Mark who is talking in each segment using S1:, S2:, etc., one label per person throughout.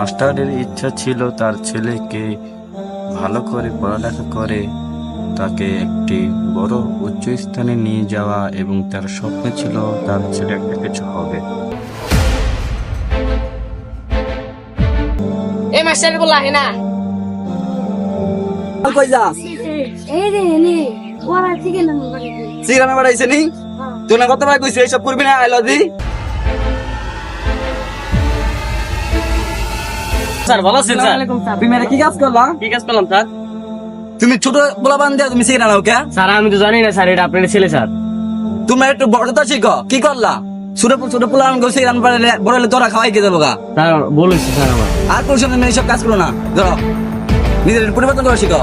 S1: মাস্টারের ইচ্ছা ছিল তার ছেলেকে ভালো করে পড়ালেখা করে তাকে একটি বড় উচ্চ স্থানে নিয়ে যাওয়া এবং তার স্বপ্ন ছিল তার ছেলে একটা কিছু হবে।
S2: এই মাস্টার বলা হে না
S3: কই যাস
S4: এই রে নে ওরা ঠিক না বাড়ি
S3: সিগানা বাড়াইছে নি তুই না কতবার কইছিস এইসব করবি না আইলজি
S2: স্যার ভালো আছেন স্যার?
S3: তুমি মেরে কি কাজ করলা
S2: কি কাজ করলাম স্যার?
S3: তুমি ছোট পোলাপান দিয়া তুমি সিগানা নাও কে
S2: স্যার আমি তো জানি না স্যার, এটা আপনার ছেলে স্যার।
S3: তুমি একটু বড়টা শিখো কি করলা ছোট পোলাপান গো সিগানা বাড়াইলে বড়লে তোরা খাওয়াই কে দেবো গা
S2: স্যার বলেছি স্যার আমার।
S3: আর কোন সময় এইসব কাজ করো না ধরো নিজের পরিবর্তন করে শিখো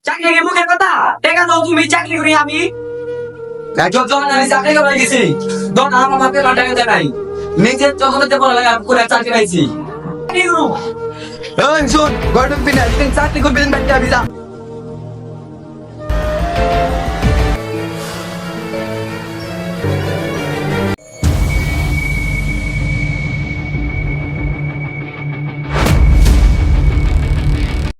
S3: চাকরি কি মুখের কথা টাকা দাও তুমি চাকরি করি আমি যখন আমি চাকরি করে গেছি তখন আমার বাপে টাকা দেয় নাই নিজের যখন পড়ালেখা করে চাকরি পাইছি এই শুন গর্ডন পিনা চাকরি করবেন বাচ্চা